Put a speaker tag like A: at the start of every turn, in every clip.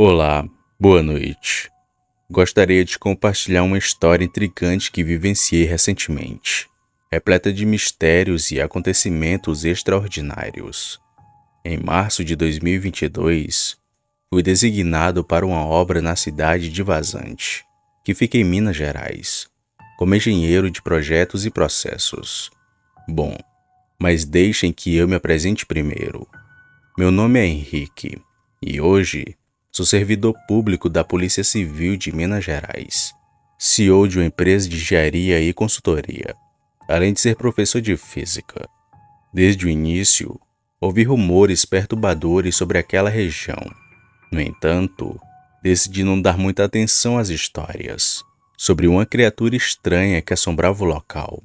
A: Olá, boa noite. Gostaria de compartilhar uma história intrigante que vivenciei recentemente, repleta de mistérios e acontecimentos extraordinários. Em março de 2022, fui designado para uma obra na cidade de Vazante, que fica em Minas Gerais, como engenheiro de projetos e processos. Bom, mas deixem que eu me apresente primeiro. Meu nome é Henrique e hoje sou servidor público da Polícia Civil de Minas Gerais, CEO de uma empresa de engenharia e consultoria, além de ser professor de física. Desde o início, ouvi rumores perturbadores sobre aquela região. No entanto, decidi não dar muita atenção às histórias sobre uma criatura estranha que assombrava o local.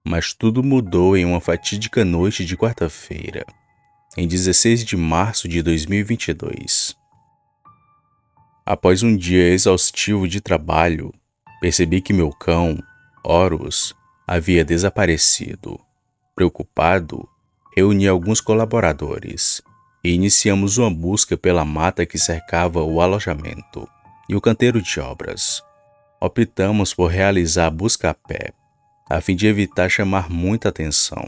A: Mas tudo mudou em uma fatídica noite de quarta-feira, em 16 de março de 2022. Após um dia exaustivo de trabalho, percebi que meu cão, Horus, havia desaparecido. Preocupado, reuni alguns colaboradores e iniciamos uma busca pela mata que cercava o alojamento e o canteiro de obras. Optamos por realizar a busca a pé, a fim de evitar chamar muita atenção.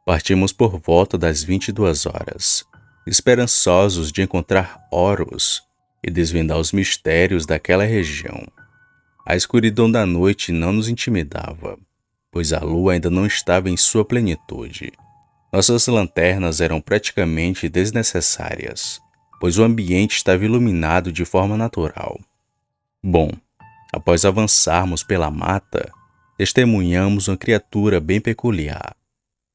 A: Partimos por volta das 22 horas, esperançosos de encontrar Horus e desvendar os mistérios daquela região. A escuridão da noite não nos intimidava, pois a lua ainda não estava em sua plenitude. Nossas lanternas eram praticamente desnecessárias, pois o ambiente estava iluminado de forma natural. Bom, após avançarmos pela mata, testemunhamos uma criatura bem peculiar.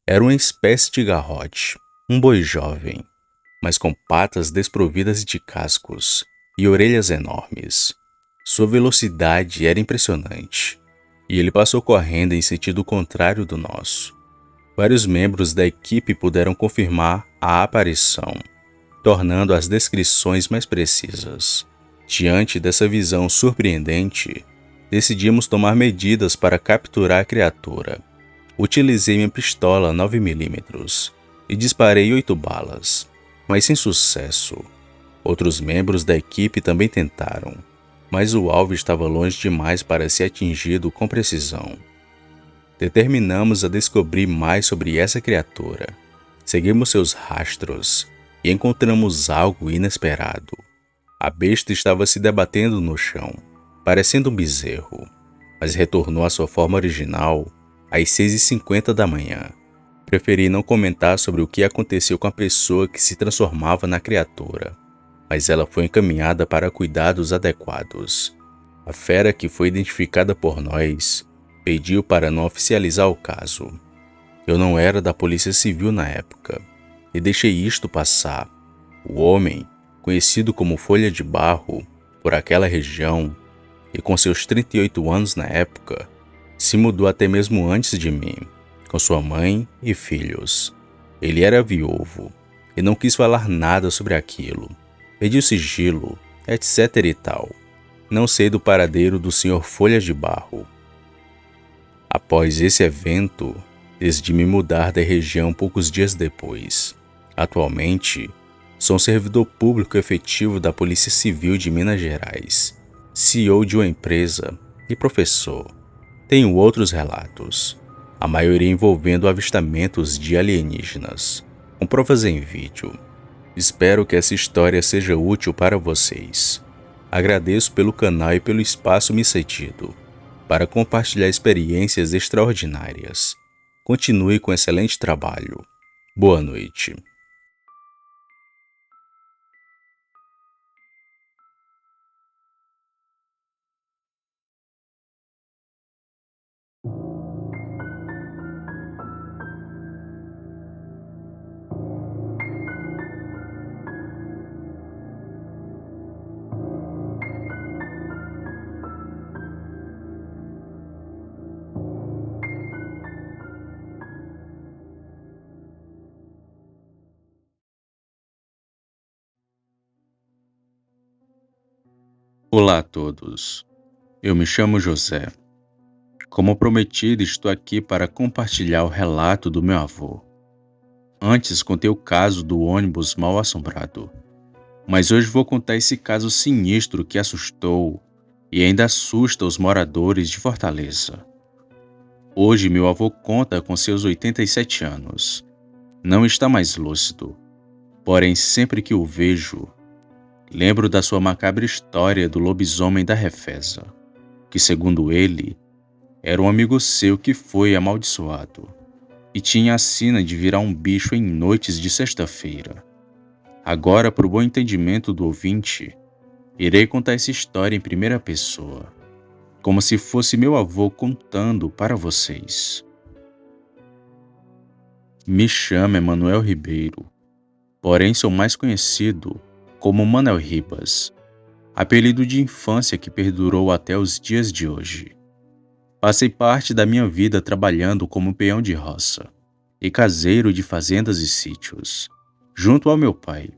A: Era uma espécie de garrote, um boi jovem, mas com patas desprovidas de cascos e orelhas enormes. Sua velocidade era impressionante, e ele passou correndo em sentido contrário do nosso. Vários membros da equipe puderam confirmar a aparição, tornando as descrições mais precisas. Diante dessa visão surpreendente, decidimos tomar medidas para capturar a criatura. Utilizei minha pistola 9mm e disparei 8 balas, mas sem sucesso. Outros membros da equipe também tentaram, mas o alvo estava longe demais para ser atingido com precisão. Determinamos a descobrir mais sobre essa criatura. Seguimos seus rastros e encontramos algo inesperado. A besta estava se debatendo no chão, parecendo um bezerro, mas retornou à sua forma original às 6h50 da manhã. Preferi não comentar sobre o que aconteceu com a pessoa que se transformava na criatura, mas ela foi encaminhada para cuidados adequados. A fera, que foi identificada por nós, pediu para não oficializar o caso. Eu não era da Polícia Civil na época e deixei isto passar. O homem, conhecido como Folha de Barro por aquela região e com seus 38 anos na época, se mudou até mesmo antes de mim, com sua mãe e filhos. Ele era viúvo e não quis falar nada sobre aquilo. Pediu sigilo, etc e tal. Não sei do paradeiro do Sr. Folha de Barro. Após esse evento, decidi me mudar da região poucos dias depois. Atualmente, sou um servidor público efetivo da Polícia Civil de Minas Gerais, CEO de uma empresa e professor. Tenho outros relatos, a maioria envolvendo avistamentos de alienígenas, com provas em vídeo. Espero que essa história seja útil para vocês. Agradeço pelo canal e pelo espaço me cedido para compartilhar experiências extraordinárias. Continue com excelente trabalho. Boa noite. Olá a todos. Eu me chamo José. Como prometido, estou aqui para compartilhar o relato do meu avô. Antes contei o caso do ônibus mal assombrado. Mas hoje vou contar esse caso sinistro que assustou e ainda assusta os moradores de Fortaleza. Hoje meu avô conta com seus 87 anos. Não está mais lúcido, porém sempre que o vejo, lembro da sua macabra história do lobisomem da Refesa, que segundo ele, era um amigo seu que foi amaldiçoado e tinha a sina de virar um bicho em noites de sexta-feira. Agora, para o bom entendimento do ouvinte, irei contar essa história em primeira pessoa, como se fosse meu avô contando para vocês. Me chamo Emanuel Ribeiro, porém sou mais conhecido como Manel Ribas, apelido de infância que perdurou até os dias de hoje. Passei parte da minha vida trabalhando como peão de roça e caseiro de fazendas e sítios, junto ao meu pai.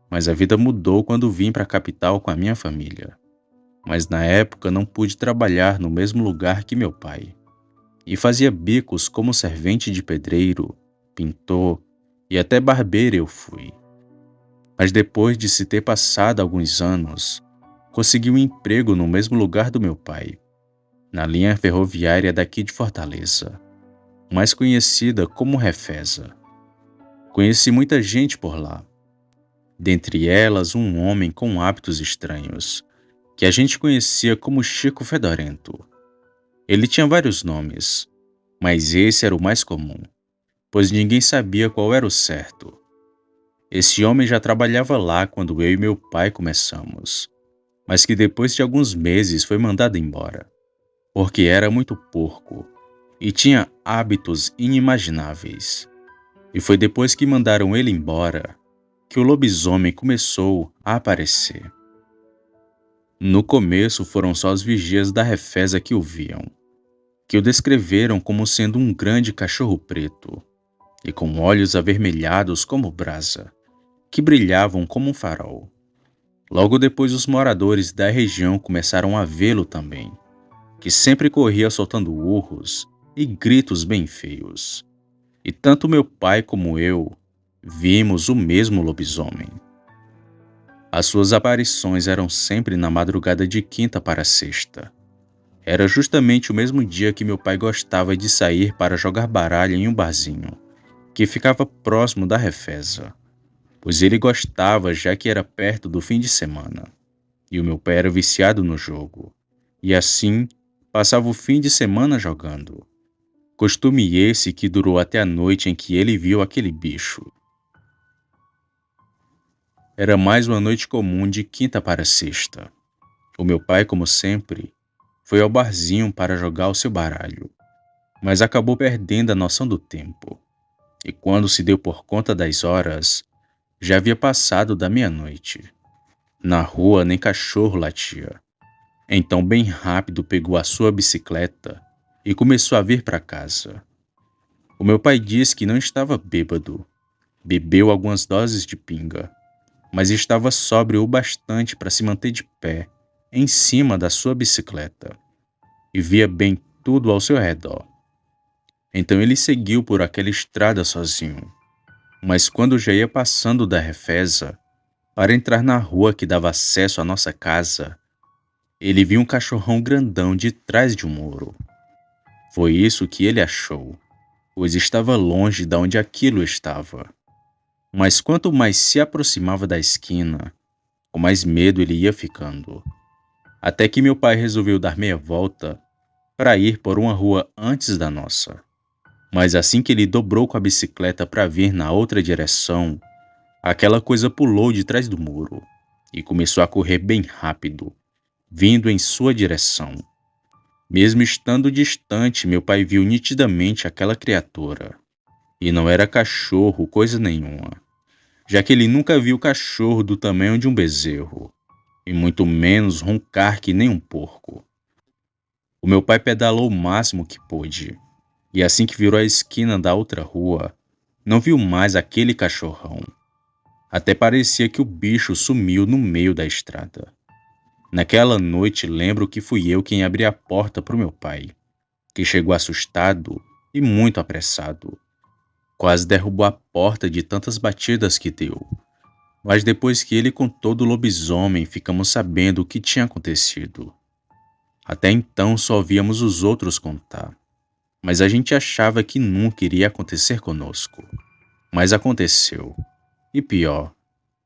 A: Mas a vida mudou quando vim para a capital com a minha família. Mas na época não pude trabalhar no mesmo lugar que meu pai. E fazia bicos como servente de pedreiro, pintor e até barbeiro eu fui. Mas depois de se ter passado alguns anos, consegui um emprego no mesmo lugar do meu pai, na linha ferroviária daqui de Fortaleza, mais conhecida como Refesa. Conheci muita gente por lá, dentre elas um homem com hábitos estranhos, que a gente conhecia como Chico Fedorento. Ele tinha vários nomes, mas esse era o mais comum, pois ninguém sabia qual era o certo. Esse homem já trabalhava lá quando eu e meu pai começamos, mas que depois de alguns meses foi mandado embora, porque era muito porco e tinha hábitos inimagináveis. E foi depois que mandaram ele embora que o lobisomem começou a aparecer. No começo foram só os vigias da Refesa que o viam, que o descreveram como sendo um grande cachorro preto e com olhos avermelhados como brasa, que brilhavam como um farol. Logo depois os moradores da região começaram a vê-lo também, que sempre corria soltando urros e gritos bem feios. E tanto meu pai como eu vimos o mesmo lobisomem. As suas aparições eram sempre na madrugada de quinta para sexta. Era justamente o mesmo dia que meu pai gostava de sair para jogar baralho em um barzinho, que ficava próximo da Refesa, pois ele gostava já que era perto do fim de semana, e o meu pai era viciado no jogo, e assim passava o fim de semana jogando. Costume esse que durou até a noite em que ele viu aquele bicho. Era mais uma noite comum de quinta para sexta. O meu pai, como sempre, foi ao barzinho para jogar o seu baralho, mas acabou perdendo a noção do tempo. E quando se deu por conta das horas, já havia passado da meia-noite. Na rua nem cachorro latia. Então bem rápido pegou a sua bicicleta e começou a vir para casa. O meu pai disse que não estava bêbado. Bebeu algumas doses de pinga, mas estava sóbrio o bastante para se manter de pé, em cima da sua bicicleta, e via bem tudo ao seu redor. Então ele seguiu por aquela estrada sozinho, mas quando já ia passando da Refesa, para entrar na rua que dava acesso à nossa casa, ele viu um cachorrão grandão de trás de um muro. Foi isso que ele achou, pois estava longe de onde aquilo estava. Mas quanto mais se aproximava da esquina, com mais medo ele ia ficando. Até que meu pai resolveu dar meia volta para ir por uma rua antes da nossa. Mas assim que ele dobrou com a bicicleta para vir na outra direção, aquela coisa pulou de trás do muro e começou a correr bem rápido, vindo em sua direção. Mesmo estando distante, meu pai viu nitidamente aquela criatura. E não era cachorro, coisa nenhuma, já que ele nunca viu cachorro do tamanho de um bezerro, e muito menos roncar que nem um porco. O meu pai pedalou o máximo que pôde, e assim que virou a esquina da outra rua, não viu mais aquele cachorrão. Até parecia que o bicho sumiu no meio da estrada. Naquela noite lembro que fui eu quem abri a porta para o meu pai, que chegou assustado e muito apressado. Quase derrubou a porta de tantas batidas que deu. Mas depois que ele contou do lobisomem, ficamos sabendo o que tinha acontecido. Até então só víamos os outros contar, mas a gente achava que nunca iria acontecer conosco. Mas aconteceu. E pior,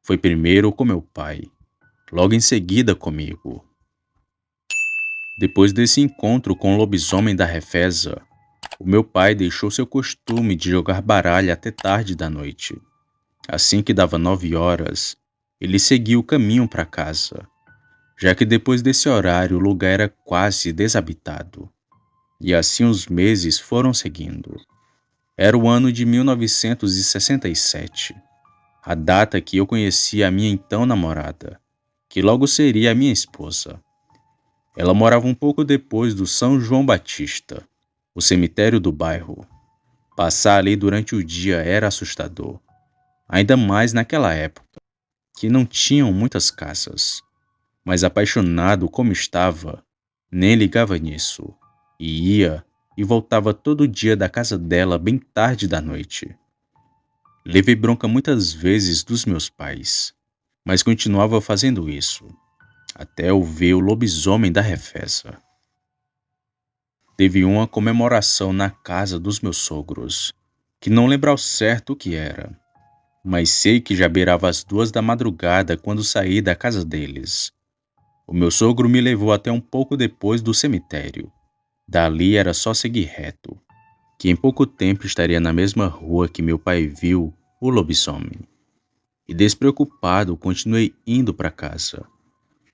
A: foi primeiro com meu pai, logo em seguida comigo. Depois desse encontro com o lobisomem da Refesa, o meu pai deixou seu costume de jogar baralho até tarde da noite. Assim que dava 9 horas, ele seguia o caminho para casa, já que depois desse horário o lugar era quase desabitado. E assim os meses foram seguindo. Era o ano de 1967, a data que eu conheci a minha então namorada, que logo seria a minha esposa. Ela morava um pouco depois do São João Batista, o cemitério do bairro. Passar ali durante o dia era assustador, ainda mais naquela época, que não tinham muitas casas. Mas apaixonado como estava, nem ligava nisso, e ia e voltava todo dia da casa dela bem tarde da noite. Levei bronca muitas vezes dos meus pais, mas continuava fazendo isso, até eu ver o lobisomem da Refesa. Teve uma comemoração na casa dos meus sogros, que não lembro ao certo o que era, mas sei que já beirava as 2 da madrugada quando saí da casa deles. O meu sogro me levou até um pouco depois do cemitério. Dali era só seguir reto, que em pouco tempo estaria na mesma rua que meu pai viu o lobisomem. E despreocupado, continuei indo para casa.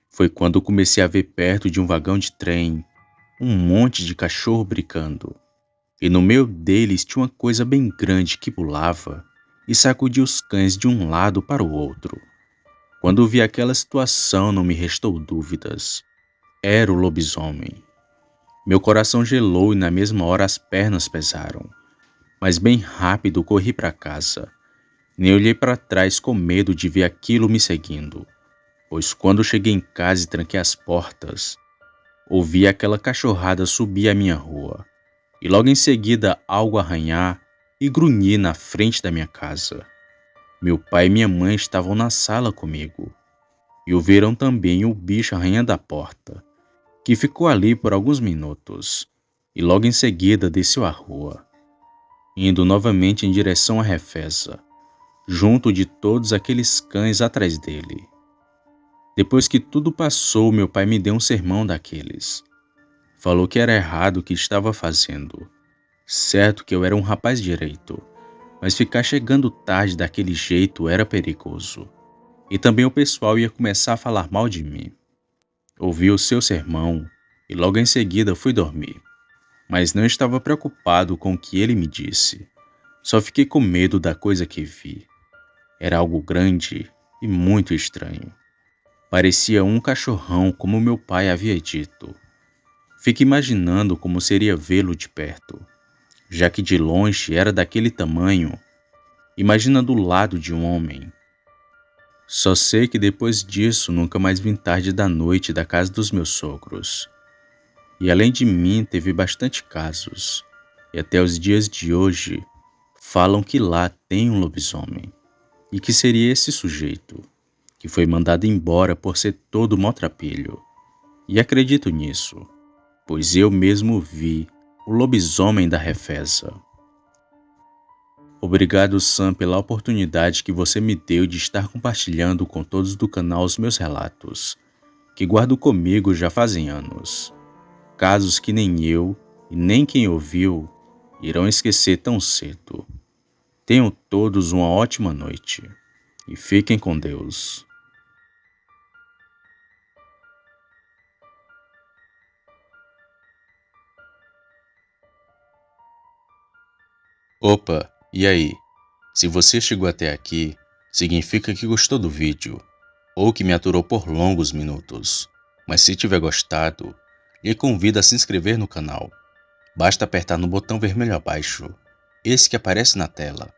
A: Foi quando comecei a ver perto de um vagão de trem um monte de cachorro brincando. E no meio deles tinha uma coisa bem grande que pulava e sacudia os cães de um lado para o outro. Quando vi aquela situação, não me restou dúvidas. Era o lobisomem. Meu coração gelou e na mesma hora as pernas pesaram. Mas bem rápido corri para casa. Nem olhei para trás com medo de ver aquilo me seguindo, pois quando cheguei em casa e tranquei as portas, ouvi aquela cachorrada subir a minha rua, e logo em seguida algo arranhar e grunhir na frente da minha casa. Meu pai e minha mãe estavam na sala comigo, e ouviram também o bicho arranhando a porta, que ficou ali por alguns minutos, e logo em seguida desceu a rua, indo novamente em direção à Refesa, junto de todos aqueles cães atrás dele. Depois que tudo passou, meu pai me deu um sermão daqueles. Falou que era errado o que estava fazendo. Certo que eu era um rapaz direito, mas ficar chegando tarde daquele jeito era perigoso. E também o pessoal ia começar a falar mal de mim. Ouvi o seu sermão e logo em seguida fui dormir. Mas não estava preocupado com o que ele me disse. Só fiquei com medo da coisa que vi. Era algo grande e muito estranho. Parecia um cachorrão, como meu pai havia dito. Fiquei imaginando como seria vê-lo de perto, já que de longe era daquele tamanho. Imagina do lado de um homem. Só sei que depois disso nunca mais vim tarde da noite da casa dos meus sogros. E além de mim teve bastante casos, e até os dias de hoje falam que lá tem um lobisomem, e que seria esse sujeito, que foi mandado embora por ser todo maltrapilho. E acredito nisso, pois eu mesmo vi o lobisomem da Refesa. Obrigado, Sam, pela oportunidade que você me deu de estar compartilhando com todos do canal os meus relatos, que guardo comigo já fazem anos. Casos que nem eu e nem quem ouviu irão esquecer tão cedo. Tenham todos uma ótima noite e fiquem com Deus. Opa, e aí? Se você chegou até aqui, significa que gostou do vídeo, ou que me aturou por longos minutos. Mas se tiver gostado, lhe convido a se inscrever no canal. Basta apertar no botão vermelho abaixo, esse que aparece na tela.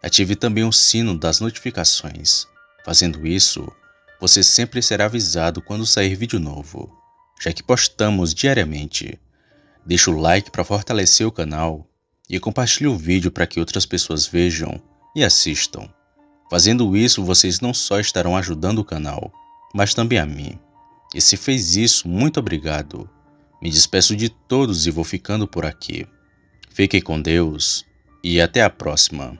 A: Ative também o sino das notificações. Fazendo isso, você sempre será avisado quando sair vídeo novo, já que postamos diariamente. Deixe o like para fortalecer o canal e compartilhe o vídeo para que outras pessoas vejam e assistam. Fazendo isso, vocês não só estarão ajudando o canal, mas também a mim. E se fez isso, muito obrigado. Me despeço de todos e vou ficando por aqui. Fiquem com Deus e até a próxima.